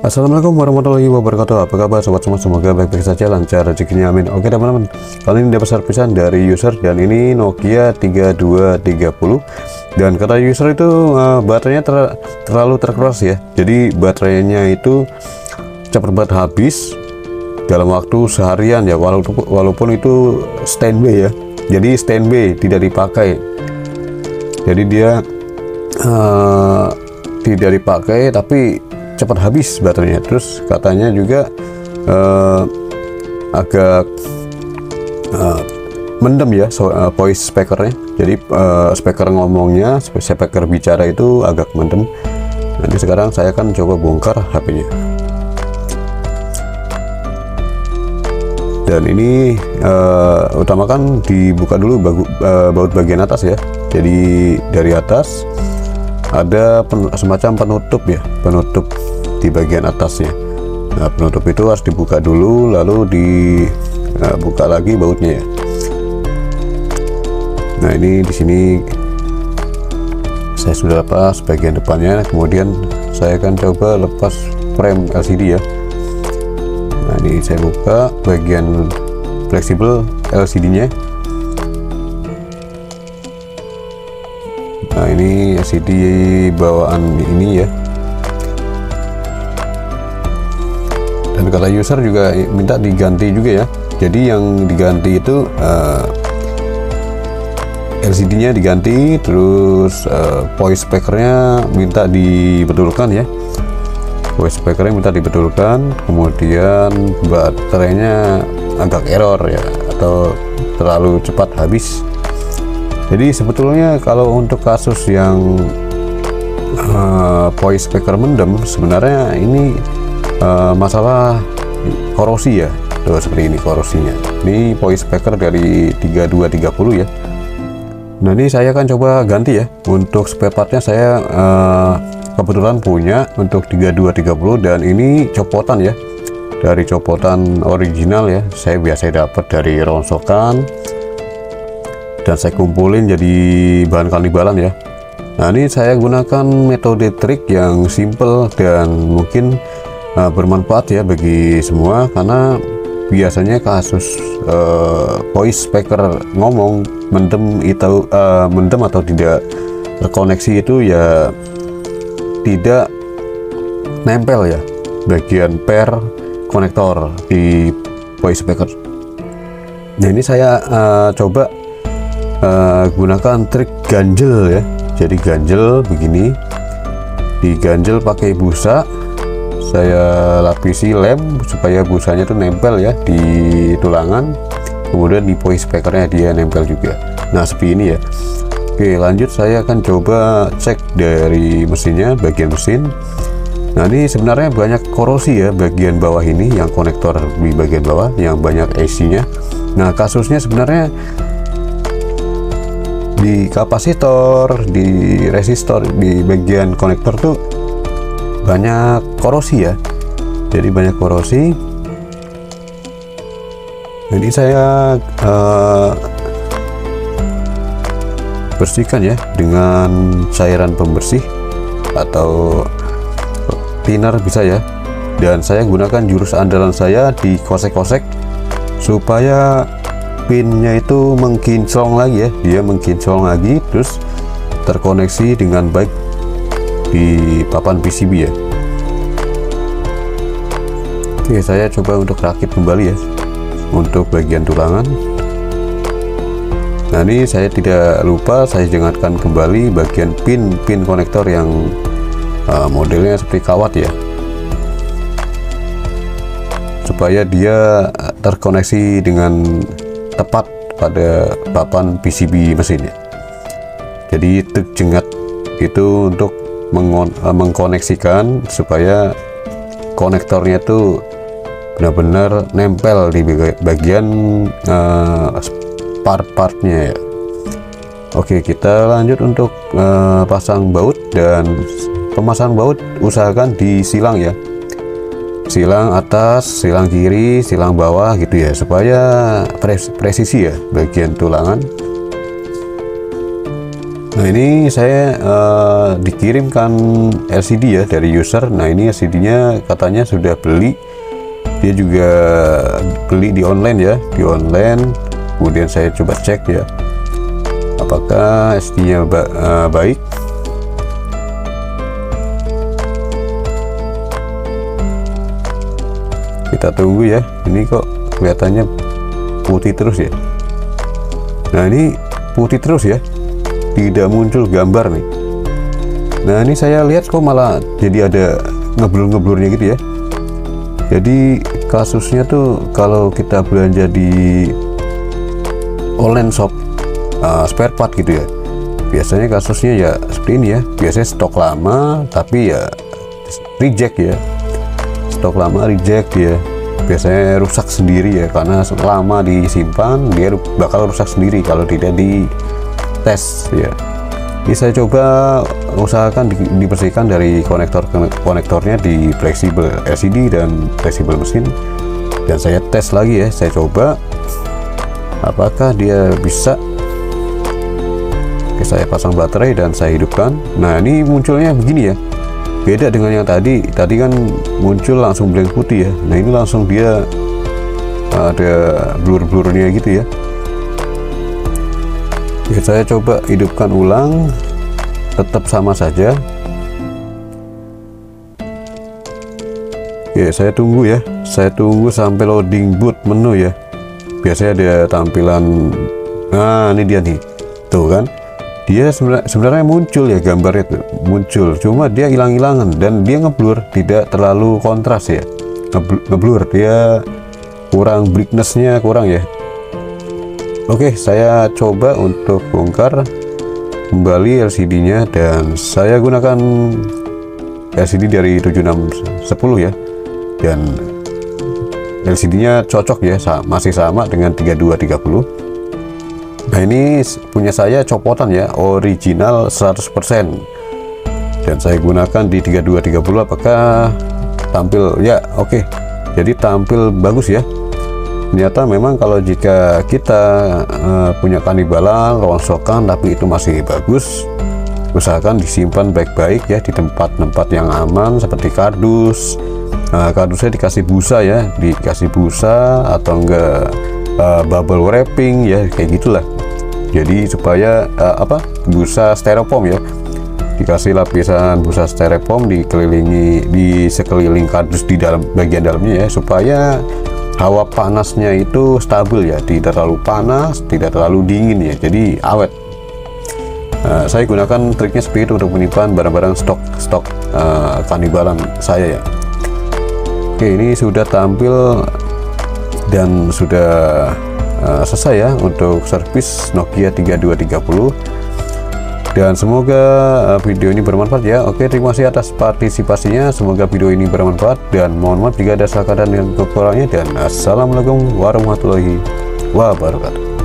Assalamualaikum warahmatullahi wabarakatuh. Apa kabar sobat semua? Semoga baik-baik saja, lancar rezekinya, amin. Oke teman-teman, kali ini dapat serpisan dari user dan ini Nokia 3230. Dan kata user itu baterainya terlalu terkeras ya. Jadi baterainya itu cepat banget habis dalam waktu seharian ya, walaupun itu standby ya. Jadi standby, tidak dipakai. Jadi dia tidak dipakai tapi cepat habis baterainya. Terus katanya juga agak mendem ya voice speakernya. Jadi speaker ngomongnya, speaker bicara itu agak mendem. Nanti sekarang saya akan coba bongkar HP-nya. Dan ini utamakan dibuka dulu baut bagian atas ya. Jadi dari atas ada semacam penutup ya, penutup di bagian atasnya. Nah, penutup itu harus dibuka dulu, lalu dibuka lagi bautnya ya. Nah, ini di sini saya sudah lepas bagian depannya, kemudian saya akan coba lepas frame LCD ya. Nah, ini saya buka bagian fleksibel LCD-nya. Nah, ini LCD bawaan ini ya. Dan kata user juga minta diganti juga ya. Jadi yang diganti itu LCD-nya diganti, terus voice speaker-nya minta dibetulkan ya. Voice speaker-nya minta dibetulkan, kemudian baterainya agak error ya, atau terlalu cepat habis. Jadi sebetulnya kalau untuk kasus yang voice speaker mendem, sebenarnya ini masalah korosi ya. Tuh, seperti ini korosinya. Ini voice speaker dari 3230 ya. Nah, ini saya akan coba ganti ya. Untuk spare partnya saya kebetulan punya untuk 3230, dan ini copotan ya, dari copotan original ya. Saya biasa dapat dari rongsokan dan saya kumpulin jadi bahan kalibalan ya. Nah, ini saya gunakan metode trik yang simple dan mungkin bermanfaat ya bagi semua, karena biasanya kasus voice speaker ngomong mendem atau tidak terkoneksi itu ya tidak nempel ya bagian pair konektor di voice speaker. Nah, ini saya coba gunakan trik ganjel ya. Jadi ganjel begini, diganjel pakai busa. Saya lapisi lem supaya busanya itu nempel ya di tulangan, kemudian di voice speakernya dia nempel juga. Nah, seperti ini ya. Oke, lanjut saya akan coba cek dari mesinnya, bagian mesin. Nah, ini sebenarnya banyak korosi ya bagian bawah ini, yang konektor di bagian bawah yang banyak AC-nya. Nah, kasusnya sebenarnya di kapasitor, di resistor, di bagian konektor tuh banyak korosi ya. Jadi banyak korosi. Jadi saya bersihkan ya dengan cairan pembersih atau thinner bisa ya. Dan saya gunakan jurus andalan saya, dikosek-kosek supaya pinnya itu mengkinclong lagi ya. Dia mengkinclong lagi, terus terkoneksi dengan baik di papan PCB ya. Oke, saya coba untuk rakit kembali ya untuk bagian tulangan. Nah, ini saya tidak lupa saya jengatkan kembali bagian pin konektor yang modelnya seperti kawat ya, supaya dia terkoneksi dengan tepat pada papan PCB mesinnya. Jadi trik jengat itu untuk mengkoneksikan supaya konektornya itu benar-benar nempel di bagian part-partnya ya. Oke, kita lanjut untuk pasang baut. Dan pemasang baut usahakan di silang ya, silang atas, silang kiri, silang bawah gitu ya, supaya presisi ya bagian tulangan. Nah ini saya dikirimkan LCD ya dari user. Nah ini LCD-nya katanya sudah beli, dia juga beli di online ya, di online. Kemudian saya coba cek ya, apakah LCD-nya baik. Kita tunggu ya, ini kok kelihatannya putih terus ya. Nah ini putih terus ya, tidak muncul gambar nih. Nah ini saya lihat kok malah jadi ada ngeblur-ngeblurnya gitu ya. Jadi kasusnya tuh kalau kita belanja di online shop spare part gitu ya, biasanya kasusnya ya seperti ini ya. Biasanya stok lama tapi ya reject ya, stok lama reject ya. Biasanya rusak sendiri ya, karena lama disimpan dia bakal rusak sendiri kalau tidak di tes ya. Ini saya coba usahakan dibersihkan dari konektornya di fleksibel LCD dan fleksibel mesin, dan saya tes lagi ya, saya coba apakah dia bisa. Oke, saya pasang baterai dan saya hidupkan. Nah ini munculnya begini ya, beda dengan yang tadi kan muncul langsung blank putih ya. Nah ini langsung dia ada blur-blurnya gitu ya. Oke, saya coba hidupkan ulang, tetap sama saja. Oke, saya tunggu ya, saya tunggu sampai loading boot menu ya. Biasanya ada tampilan, nah ini dia nih, tuh kan, dia sebenarnya muncul ya, gambarnya tuh muncul, cuma dia hilang-hilangan dan dia ngeblur, tidak terlalu kontras ya, ngeblur, dia kurang brightness-nya kurang ya. Oke, saya coba untuk bongkar kembali LCD-nya, dan saya gunakan LCD dari 7610 ya, dan LCD-nya cocok ya, masih sama dengan 3230. Nah ini punya saya copotan ya, original 100%, dan saya gunakan di 3230. Apakah tampil ya? Oke, jadi tampil bagus ya. Ternyata memang kalau jika kita punya kanibalan, rongsokan tapi itu masih bagus, usahakan disimpan baik-baik ya di tempat-tempat yang aman seperti kardus. Kardusnya dikasih busa ya, dikasih busa atau enggak bubble wrapping ya, kayak gitulah. Jadi supaya busa styrofoam ya, dikasih lapisan busa styrofoam dikelilingi di sekeliling kardus di dalam bagian dalamnya ya, supaya hawa panasnya itu stabil ya, tidak terlalu panas, tidak terlalu dingin ya, jadi awet. Saya gunakan triknya seperti itu untuk menyimpan barang-barang stok kanibalan saya ya. Oke, ini sudah tampil dan sudah selesai ya untuk servis Nokia 3230, dan semoga video ini bermanfaat ya. Oke, terima kasih atas partisipasinya, semoga video ini bermanfaat, dan mohon maaf jika ada salah kata dan kekurangannya, dan assalamualaikum warahmatullahi wabarakatuh.